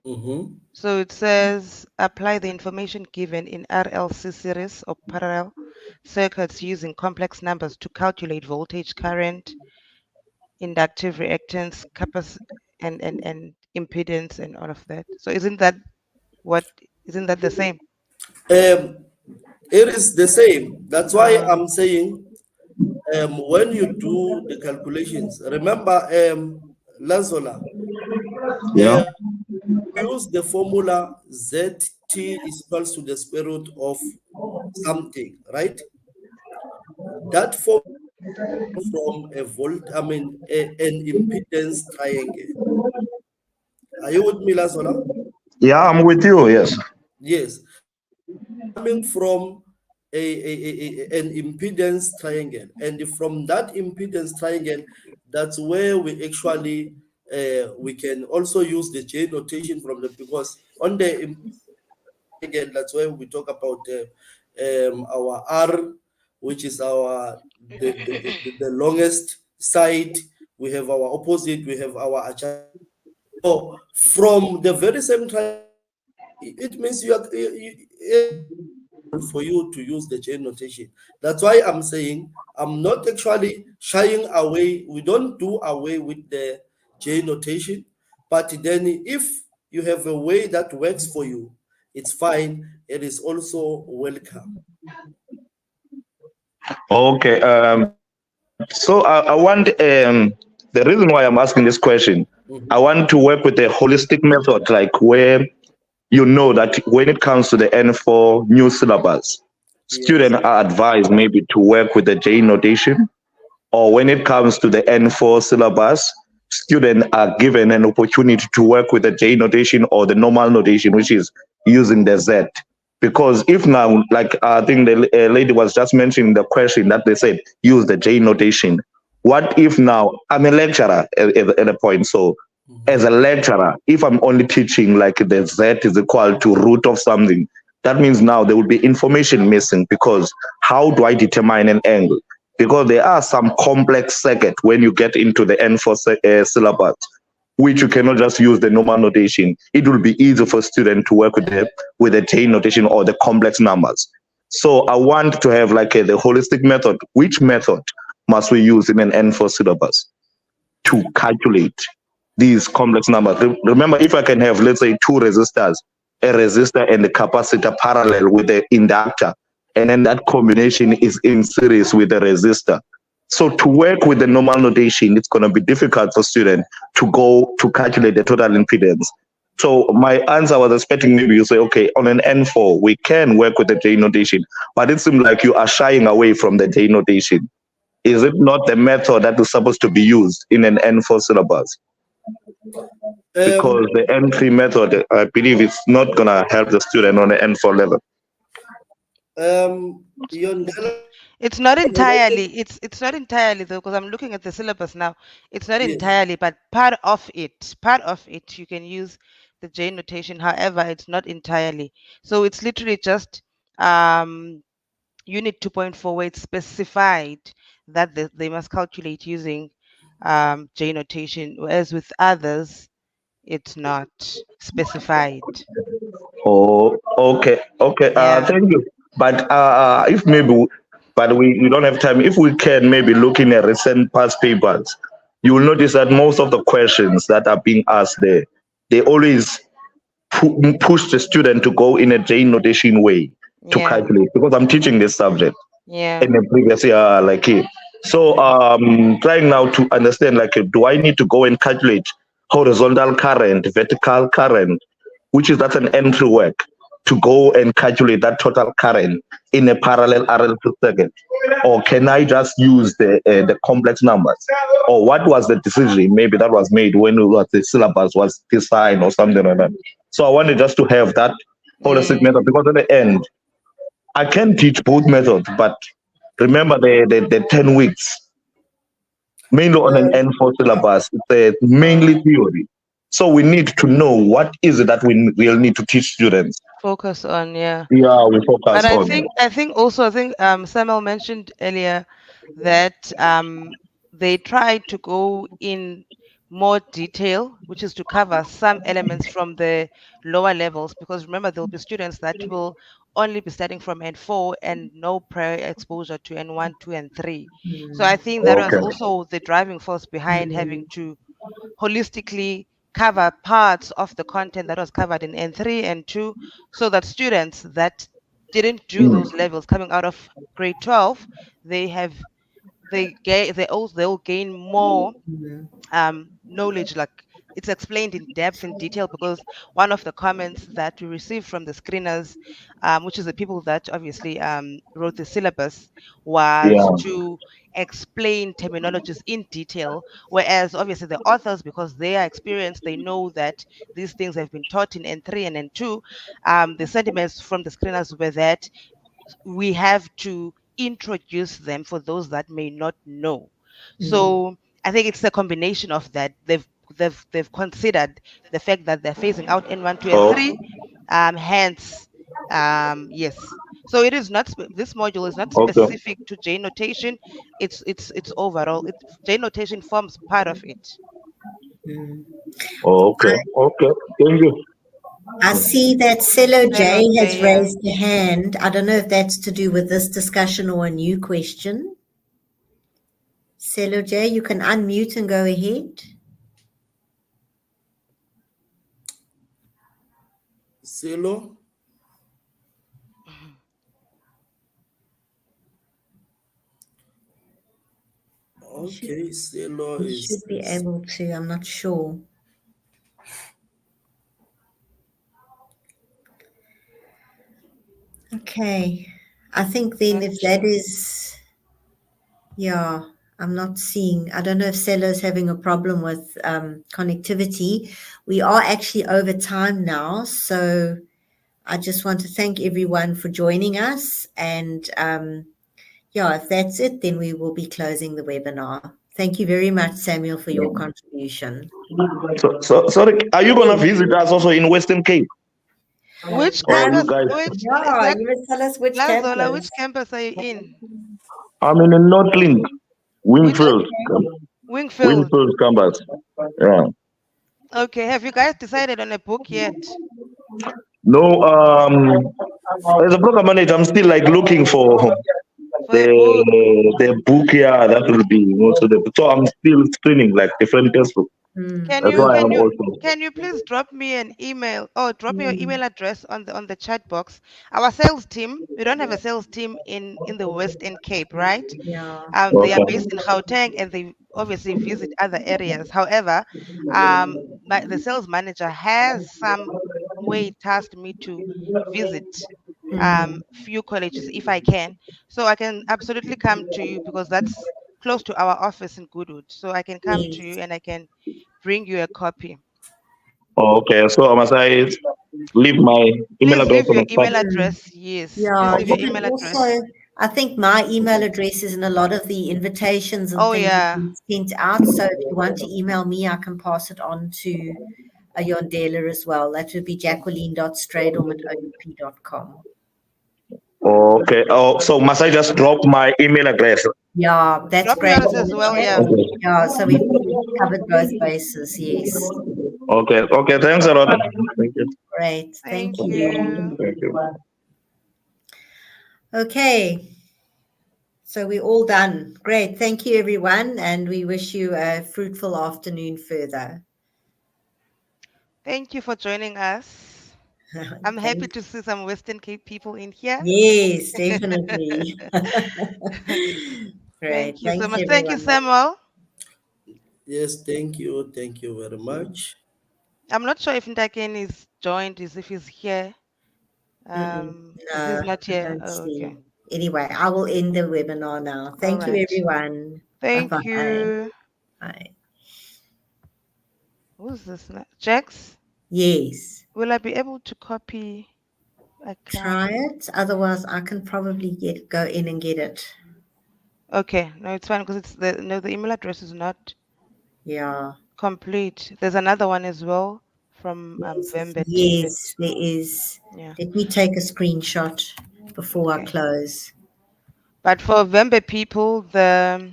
Mm-hmm. So it says apply the information given in RLC series or parallel circuits using complex numbers to calculate voltage, current, inductive reactance, and impedance and all of that. So what isn't that the same? Um, it is the same. That's why Uh, I'm saying, when you do the calculations, remember, Lazola, Yeah. use the formula ZT is equals to the square root of something, right? That form from a an impedance triangle. Are you with me, Lazola? Yeah, I'm with you. Yes. Yes. Coming from an impedance triangle, and from that impedance triangle, That's where we actually we can also use the J notation from the, because on the again, that's where we talk about our R, which is our the longest side. We have our opposite. We have our adjacent. So from the very same triangle, it means for you to use the chain notation. That's why I'm saying I'm not actually shying away. We don't do away with the chain notation, but then if you have a way that works for you, it's fine. It is also welcome. Okay. So I want the reason why I'm asking this question. I Mhm. want to work with a holistic method, like where you know that when it comes to the N4 new syllabus, Yes. students are advised maybe to work with the J notation, or when it comes to the N4 syllabus, students are given an opportunity to work with the J notation or the normal notation, which is using the Z. Because if now, like I think the lady was just mentioning the question that they said, use the J notation. What if now I'm a lecturer at a point? So as Mhm. a lecturer, if I'm only teaching like the Z is equal to root of something, that means now there will be information missing, because how do I determine an angle? Because there are some complex circuit when you get into the N4 syllabus, which you cannot just use the normal notation. It will be easy for students to work with the chain notation or the complex numbers. So I want to have like the holistic method. Which method must we use in an N4 syllabus to calculate these complex numbers? Remember, if I can have, let's say, two resistors, a resistor and a capacitor parallel with the inductor, and then that combination is in series with the resistor. So to work with the normal notation, it's going to be difficult for students to go to calculate the total impedance. So my answer was expecting maybe you say, okay, on an N4, we can work with the J notation, but it seems like you are shying away from the J notation. Is it not the method that is supposed to be used in an N4 syllabus? Um, Because the N3 method, I believe it's not going to help the student on the N4 level. Yondela, It's not when I say, entirely. It's not entirely though, because I'm looking at the syllabus now. It's not yes. entirely, but part of it, you can use the J notation. However, it's not entirely. So it's literally just um, Unit 2.4, where it's specified that they must calculate using J notation, whereas with others, it's not specified. Oh, okay, okay. Yeah. Thank you. But if maybe, but we don't have time. If we can maybe look in a recent past papers, you will notice that most of the questions that are being asked there, they always push the student to go in a J notation way to Yeah. calculate. Because I'm teaching this subject Yeah. in the previous year, like it. So trying now to understand, like, do I need to go and calculate horizontal current, vertical current, which is that's an entry work, to go and calculate that total current in a parallel RLC circuit? Or can I just use the complex numbers? Or what was the decision maybe that was made when the syllabus was designed or something like that? So I wanted just to have that holistic Mm. method, because at the end, I can teach both methods, but remember the 10 weeks, mainly on an Um, N4 syllabus, it's mainly theory. So we need to know what is it that we will need to teach students. Focus on, yeah. Yeah, we But focus on. I think Samuel mentioned earlier that they try to go in more detail, which is to cover some elements from the lower levels, because remember there'll be students that will only be starting from N4 and no prior exposure to N1, 2, and 3. So I Mm, think that was Okay. also the driving force behind having mm, to holistically cover parts of the content that was covered in N3 and 2, so that students that didn't do Mm. those levels coming out of grade 12, they have they'll gain more mm, knowledge, like it's explained in depth and detail, because one of the comments that we received from the screeners, which is the people that obviously wrote the syllabus, was Yeah. to explain terminologies in detail, whereas obviously the authors, because they are experienced, they know that these things have been taught in N3 and N2. The sentiments from the screeners were that we have to introduce them for those that may not know. mm, So I think it's a combination of that. They've considered the fact that they're phasing out N1, 2, and Oh, 3. Hence, yes. So it is not this module is not okay. specific to J notation. It's overall. J notation forms part of it. Mm. Oh, okay. Okay. Thank you. I see that Cello Hello, J has Jaya. raised a hand. I don't know if that's to do with this discussion or a new question. Cello J, you can unmute and go ahead. Silo. You should, Okay, Silo you should be is able to. I'm not sure. Okay. I think then Not if that sure. is, yeah, I'm not seeing. I don't know if Cello's having a problem with connectivity. We are actually over time now. So I just want to thank everyone for joining us. And yeah, if that's it, then we will be closing the webinar. Thank you very much, Samuel, for your contribution. So, sorry, are you gonna visit us also in Western Cape, Which or you campus? guys? Which is Yeah, that? you must tell us which Lazola, campus. which campus are you in? I'm in Northlink, Which Wingfield, Okay. Wingfield? Wingfield campus. Yeah. Okay. Have you guys decided on a book yet? No, as a program manager, I'm still like looking for For a book. the book. Yeah, that will be also the. So I'm still screening like different textbooks. Mm, Can That's you why can I'm you also. can you please drop me an email or drop me your mm, email address on the chat box? Our sales team, we don't have a sales team in the Western Cape, right? yeah. They are Okay. based in Gauteng and they obviously visit other areas. However, the sales manager has some way tasked me to visit Mm, few colleges if I can. So I can absolutely come to you because that's close to our office in Goodwood. So I can come to you yes. and I can bring you a copy. Okay. So must I leave my email Please address leave on your the chat? email Mm. address. Yes, please Yeah, leave you your can email address. also, I think my email address is in a lot of the invitations and Oh things that yeah. we sent out. So if you want to email me, I can pass it on to Yondela as well. That would be jacqueline.stradom@oup.com. Okay. Oh, so must I just drop my email address? Yeah, that's Drop great yours in as the well, chat. yeah. Okay. Yeah, so we've covered both bases. Yes. Okay. Okay. Thanks a lot. Thank you. Great. Thank Thank you. you. Thank you. Okay. So we're all done. Great. Thank you, everyone. And we wish you a fruitful afternoon further. Thank you for joining us. I'm happy Thanks. to see some Western Cape people in here. Yes, definitely. Great. Thank you so Thanks, much. Thank you, everyone. Samuel. yes, thank you. Thank you very much. I'm not sure if Ndaken is joined, is if he's here. Mm-mm. If he's No, not I here, don't oh, see. okay. Anyway, I will end the webinar now. All Thank you, right. everyone. Thank Bye-bye. you. Bye. Who's this? Jax? Yes. Will I be able to copy? I Try can. it. Otherwise, I can probably go in and get it. Okay, no, it's fine because it's the email address is not Yeah. complete. There's another one as well from Yes, Vembet, yes, but there is. yeah, Let me take a screenshot before I okay. close. But for Vembe people, the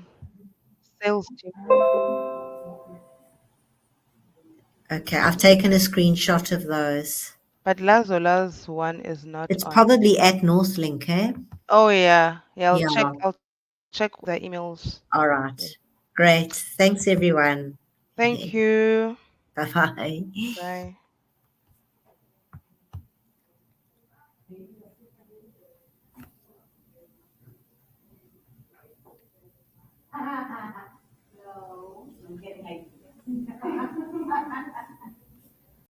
sales team. Okay, I've taken a screenshot of those. But Lazola's one is not It's on. probably at Northlink, eh? Oh yeah, yeah. I'll check. Yeah. I'll check the emails. All right. Great. Thanks, everyone. Thank you. Bye-bye. Bye.